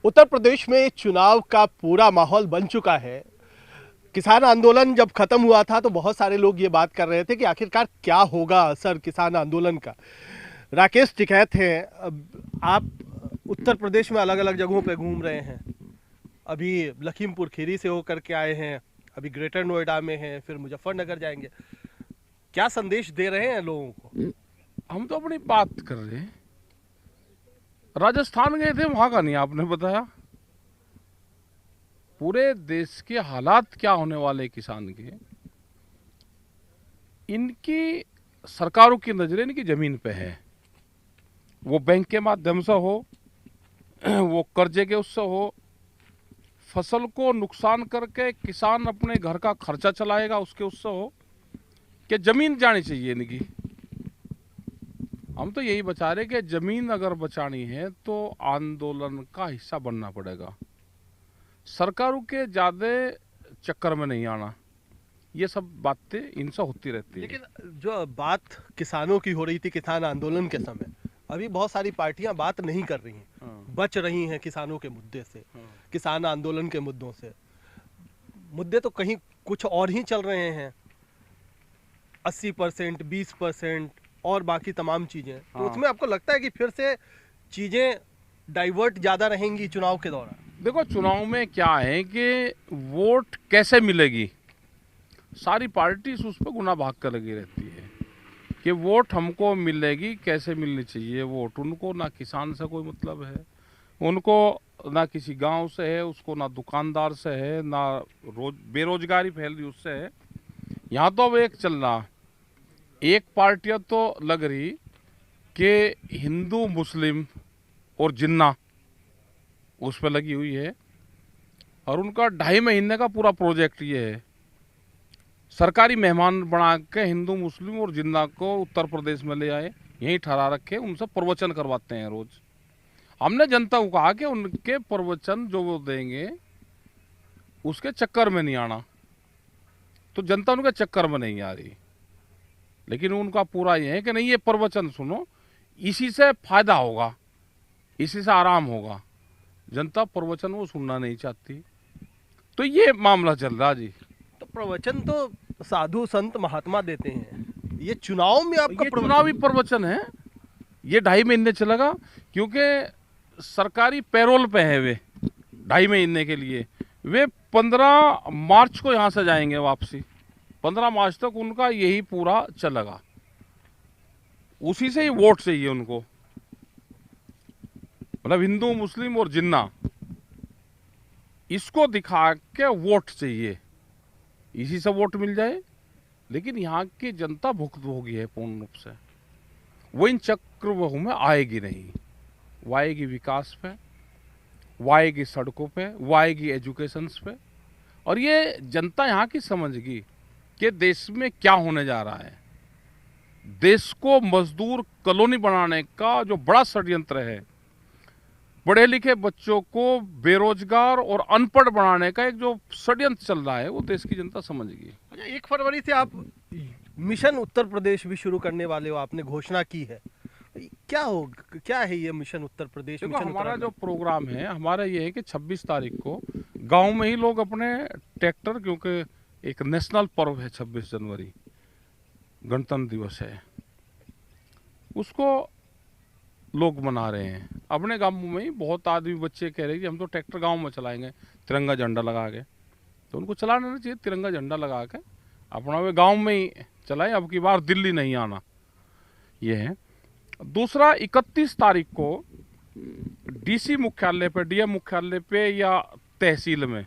उत्तर प्रदेश में चुनाव का पूरा माहौल बन चुका है। किसान आंदोलन जब खत्म हुआ था तो बहुत सारे लोग ये बात कर रहे थे कि आखिरकार क्या होगा असर किसान आंदोलन का। राकेश टिकैत हैं। अब आप उत्तर प्रदेश में अलग अलग जगहों पे घूम रहे हैं। अभी लखीमपुर खीरी से होकर के आए हैं, अभी ग्रेटर नोएडा में हैं, फिर मुजफ्फरनगर जाएंगे। क्या संदेश दे रहे हैं लोगों को? हम तो अपनी बात कर रहे हैं। राजस्थान गए थे, वहां का नहीं आपने बताया। पूरे देश के हालात क्या होने वाले किसान के, इनकी सरकारों की नजरें इनकी जमीन पे है। वो बैंक के माध्यम से हो, वो कर्जे के उससे हो, फसल को नुकसान करके किसान अपने घर का खर्चा चलाएगा उसके उससे हो, कि जमीन जानी चाहिए इनकी। हम तो यही बचा रहे कि जमीन अगर बचानी है तो आंदोलन का हिस्सा बनना पड़ेगा। सरकारों के ज्यादा चक्कर में नहीं आना। ये सब बातें इनसे होती रहती है। लेकिन जो बात किसानों की हो रही थी किसान आंदोलन के समय, अभी बहुत सारी पार्टियां बात नहीं कर रही हैं, बच रही हैं किसानों के मुद्दे से, किसान आंदोलन के मुद्दों से। मुद्दे तो कहीं कुछ और ही चल रहे हैं, 80%, 20% और बाकी तमाम चीजें। तो उसमें आपको लगता है कि फिर से चीजें डाइवर्ट ज्यादा रहेंगी चुनाव के दौरान? देखो, चुनाव में क्या है कि वोट कैसे मिलेगी, सारी पार्टी उस पर गुना भाग कर लगी रहती है कि वोट हमको मिलेगी, कैसे मिलनी चाहिए वोट। उनको ना किसान से कोई मतलब है, उनको ना किसी गांव से है, उसको ना दुकानदार से है, ना बेरोजगारी फैल रही उससे है। यहाँ तो अब एक चल रहा, एक पार्टियां तो लग रही कि हिंदू मुस्लिम और जिन्ना उस पर लगी हुई है, और उनका 2.5 महीने का पूरा प्रोजेक्ट ये है। सरकारी मेहमान बना के हिंदू मुस्लिम और जिन्ना को उत्तर प्रदेश में ले आए, यहीं ठहरा रखे, उनसे प्रवचन करवाते हैं रोज। हमने जनता को कहा कि उनके प्रवचन जो वो देंगे उसके चक्कर में नहीं आना। तो जनता उनके चक्कर में नहीं आ रही, लेकिन उनका पूरा ये है कि नहीं, ये प्रवचन सुनो, इसी से फायदा होगा, इसी से आराम होगा। जनता प्रवचन वो सुनना नहीं चाहती, तो ये मामला चल रहा जी। तो प्रवचन तो साधु संत महात्मा देते हैं, ये चुनाव में आपका ये चुनावी प्रवचन? प्रवचन है। ये 2.5 महीने चलेगा, क्योंकि सरकारी पैरोल पे है वे 2.5 महीने के लिए। वे 15 मार्च को यहाँ से जाएंगे वापसी। 15 मार्च तक उनका यही पूरा चलेगा, उसी से ही वोट चाहिए उनको। मतलब हिंदू मुस्लिम और जिन्ना, इसको दिखा के वोट चाहिए, इसी से वोट मिल जाए। लेकिन यहाँ की जनता भुक्तभोगी है पूर्ण रूप से, वो इन चक्रव्यूह में आएगी नहीं। वो आएगी विकास पे, वो आएगी सड़कों पे, वो आएगी एजुकेशंस पे। और ये जनता यहाँ की समझगी कि देश में क्या होने जा रहा है। देश को मजदूर कॉलोनी बनाने का जो बड़ा षड्यंत्र है, पढ़े लिखे बच्चों को बेरोजगार और अनपढ़ बनाने का एक जो षड्यंत्र चल रहा है, वो देश की जनता समझगी। अच्छा, 1 फरवरी से आप मिशन उत्तर प्रदेश भी शुरू करने वाले हो, आपने घोषणा की है। क्या है ये मिशन उत्तर प्रदेश? देखो, मिशन हमारा जो उत्तराखंड प्रोग्राम है, हमारा ये है कि 26 तारीख को गांव में ही लोग अपने ट्रैक्टर, क्योंकि एक नेशनल पर्व है 26 जनवरी, गणतंत्र दिवस है, उसको लोग मना रहे हैं। अपने गांव में ही बहुत आदमी बच्चे कह रहे हैं कि हम तो ट्रैक्टर गांव में चलाएंगे तिरंगा झंडा लगा के। तो उनको चलाना नहीं चाहिए, तिरंगा झंडा लगा के अपना वे गांव में ही चलाएं। अब की बार दिल्ली नहीं आना, ये है। दूसरा, 31 तारीख को डीसी मुख्यालय पे, डीएम मुख्यालय पे या तहसील में,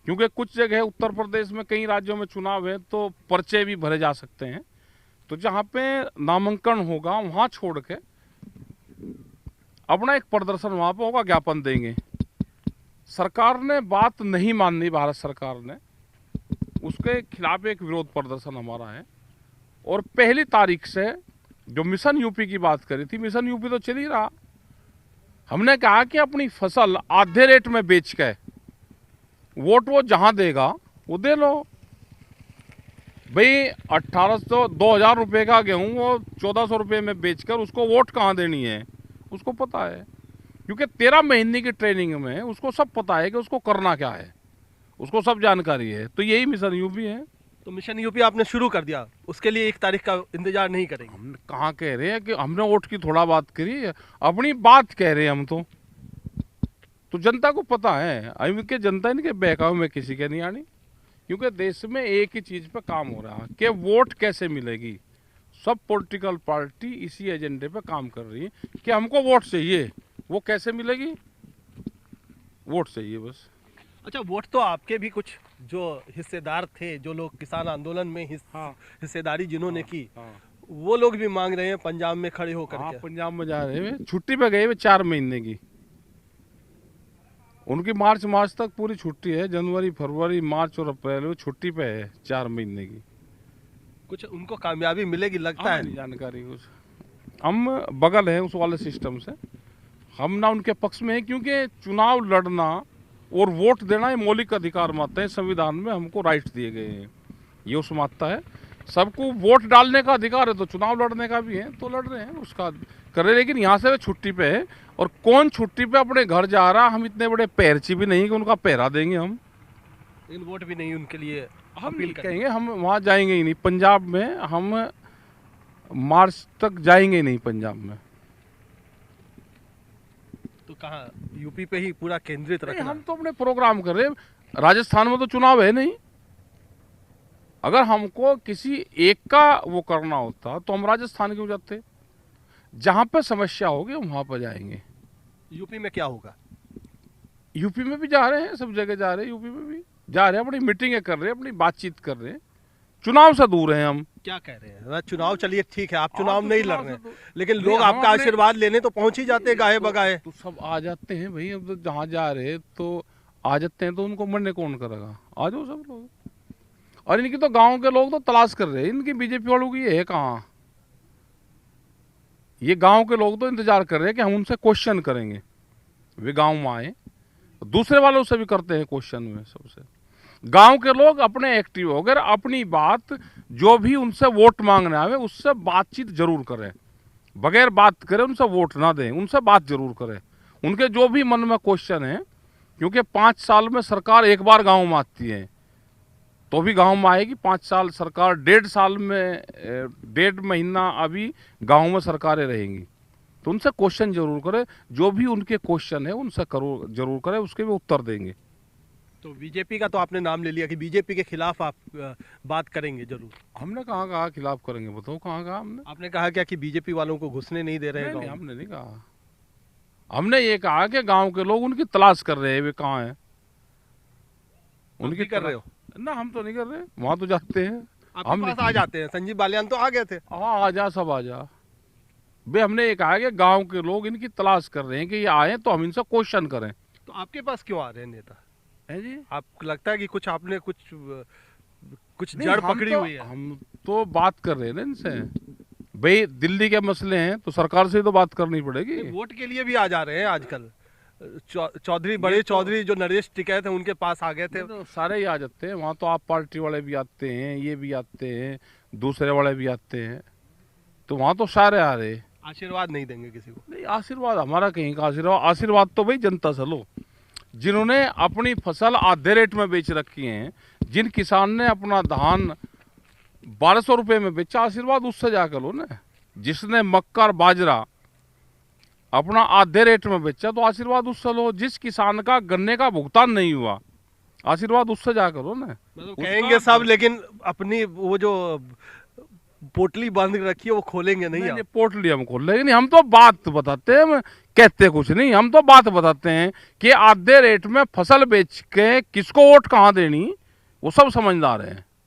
क्योंकि कुछ जगह उत्तर प्रदेश में कई राज्यों में चुनाव है तो पर्चे भी भरे जा सकते हैं, तो जहाँ पे नामांकन होगा वहाँ छोड़ के अपना एक प्रदर्शन वहाँ पे होगा, ज्ञापन देंगे। सरकार ने बात नहीं मानी, भारत सरकार ने, उसके खिलाफ एक विरोध प्रदर्शन हमारा है। और 1 तारीख से जो मिशन यूपी की बात करी थी, मिशन यूपी तो चल ही रहा। हमने कहा कि अपनी फसल आधे रेट में बेच के वोट वो जहां देगा वो दे लो। भाई 1800 2000 रुपये का गेहूं वो 1400 रुपये में बेचकर उसको वोट कहाँ देनी है, उसको पता है। क्योंकि 13 महीने की ट्रेनिंग में उसको सब पता है कि उसको करना क्या है, उसको सब जानकारी है। तो यही मिशन यूपी है। तो मिशन यूपी आपने शुरू कर दिया, उसके लिए 1 तारीख का इंतजार नहीं करेंगे? हम कहाँ कह रहे हैं कि हमने वोट की थोड़ा बात करी है, अपनी बात कह रहे हैं हम तो जनता को पता है। अभी के जनता इनके बहकावे में किसी के नहीं आनी, क्योंकि देश में एक ही चीज पे काम हो रहा है कि वोट कैसे मिलेगी। सब पॉलिटिकल पार्टी इसी एजेंडे पे काम कर रही है कि हमको वोट चाहिए। वो कैसे मिलेगी? वोट चाहिए बस। अच्छा, वोट तो आपके भी कुछ जो हिस्सेदार थे, जो लोग किसान आंदोलन में हिस्सेदारी जिन्होंने की, वो लोग भी मांग रहे हैं पंजाब में खड़े होकर के। पंजाब में जा रहे हैं, छुट्टी पे गए हुए 4 महीने की। उनकी मार्च तक पूरी छुट्टी है। जनवरी, फरवरी, मार्च और अप्रैल में छुट्टी पे है 4 महीने की। कुछ उनको कामयाबी मिलेगी लगता है? नहीं जानकारी कुछ। हम बगल हैं उस वाले सिस्टम से, हम ना उनके पक्ष में हैं, क्योंकि चुनाव लड़ना और वोट देना ये मौलिक अधिकार मानते हैं। संविधान में हमको राइट दिए गए हैं, ये उस मानता है। सबको वोट डालने का अधिकार है, तो चुनाव लड़ने का भी है, तो लड़ रहे हैं, उसका कर रहे। लेकिन यहाँ से वे छुट्टी पे है, और कौन छुट्टी पे अपने घर जा रहा, हम इतने बड़े पैरची भी नहीं कि उनका पहरा देंगे हम। लेकिन वोट भी नहीं उनके लिए हम अपील कहेंगे, हम वहाँ जाएंगे ही नहीं। पंजाब में हम मार्च तक जाएंगे ही नहीं पंजाब में। तो कहाँ, यूपी पे ही पूरा केंद्रित रखना? हम तो अपने प्रोग्राम कर रहे हैं। राजस्थान में तो चुनाव है नहीं। अगर हमको किसी एक का वो करना होता तो हम राजस्थान क्यों जाते? जहां पे समस्या होगी वहां पर जाएंगे। यूपी में क्या होगा? यूपी में भी जा रहे हैं, सब जगह जा रहे हैं, यूपी में भी जा रहे हैं, अपनी मीटिंगें कर रहे हैं, अपनी बातचीत कर रहे हैं। चुनाव से दूर हैं हम। क्या कह रहे हैं? चुनाव, चलिए ठीक है, आप चुनाव नहीं लड़ रहे हैं, लेकिन नहीं, लोग हम आपका अपने- आशीर्वाद लेने तो पहुंच ही जाते हैं गाहे बगाहे। तो सब आ जाते हैं भाई। अब तो जहाँ जा रहे हैं तो आ जाते हैं, तो उनको मरने कौन करेगा? आ जाओ सब लोग। और इनकी तो गांव के लोग तो तलाश कर रहे हैं, इनकी बीजेपी वालों की है कहाँ। ये गांव के लोग तो इंतजार कर रहे हैं कि हम उनसे क्वेश्चन करेंगे। वे गांव में आए, दूसरे वालों से भी करते हैं क्वेश्चन में। सबसे गांव के लोग अपने एक्टिव हो गए, अपनी बात जो भी उनसे वोट मांगने आवे उससे बातचीत जरूर करें। बगैर बात करें उनसे वोट ना दें, उनसे बात जरूर करें। उनके जो भी मन में क्वेश्चन है, क्योंकि 5 साल में सरकार एक बार गांव में आती है, तो भी गांव में आएगी। 5 साल सरकार, 1.5 साल में 1.5 महीना अभी गांव में सरकारें रहेंगी। तो उनसे क्वेश्चन जरूर करें, जो भी उनके क्वेश्चन है उनसे करो जरूर करें, उसके भी उत्तर देंगे। तो बीजेपी का तो आपने नाम ले लिया कि बीजेपी के खिलाफ आप बात करेंगे जरूर। हमने कहाँ कहा खिलाफ करेंगे? बताओ कहाँ कहा हमने? आपने कहा क्या कि बीजेपी वालों को घुसने नहीं दे रहे हैं नहीं, गाँव में? हमने नहीं कहा। हमने ये कहा कि गांव के लोग उनकी तलाश कर रहे हैं, वे कहाँ हैं। उनकी कर रहे हो? ना, हम तो नहीं कर रहे, वहां तो जाते हैं। आपके पास आ जाते हैं? संजीव बालियान तो आ गए थे। हाँ, आ जा, सब आ जा। बे हमने ये कहा कि गांव के लोग इनकी तलाश कर रहे हैं कि ये आए तो हम इनसे क्वेश्चन करें। तो आपके पास क्यों आ रहे हैं नेता? है जी, आपको लगता है कि कुछ आपने कुछ नहीं, जड़ हम पकड़ी तो- हुई है? हम तो बात कर रहे हैं ना इनसे। भाई दिल्ली के मसले हैं तो सरकार से तो बात करनी पड़ेगी। वोट के लिए भी आ जा रहे हैं आजकल। चौधरी, बड़े चौधरी जो नरेश टिकैत है, उनके पास आ गए थे। तो सारे ही आ जाते हैं वहाँ। तो आप पार्टी वाले भी आते हैं, ये भी आते हैं, दूसरे वाले भी आते हैं, तो वहाँ तो सारे आ रहे हैं। आशीर्वाद नहीं देंगे किसी को? नहीं, आशीर्वाद हमारा कहीं का आशीर्वाद? आशीर्वाद तो भाई जनता से लो। जिन्होंने अपनी फसल आधे रेट में बेच रखी है, जिन किसान ने अपना धान 1200 रुपये में बेचा, आशीर्वाद उससे जाकर लो ना। जिसने मक्का और बाजरा अपना आधे रेट में बेचा, तो आशीर्वाद उससे लो। जिस किसान का गन्ने का भुगतान नहीं हुआ, आशीर्वाद उससे जाकर लो ना। मतलब कहेंगे सब, लेकिन अपनी वो जो पोटली बांध के रखी है वो खोलेंगे नहीं आप? पोर्टली हम खोल लेंगे नहीं। हम तो बात बताते हैं, हम कहते कुछ नहीं। हम तो बात बताते हैं कि आधे रेट में फसल बेच के किसको वोट कहाँ देनी, वो सब समझदार हैं।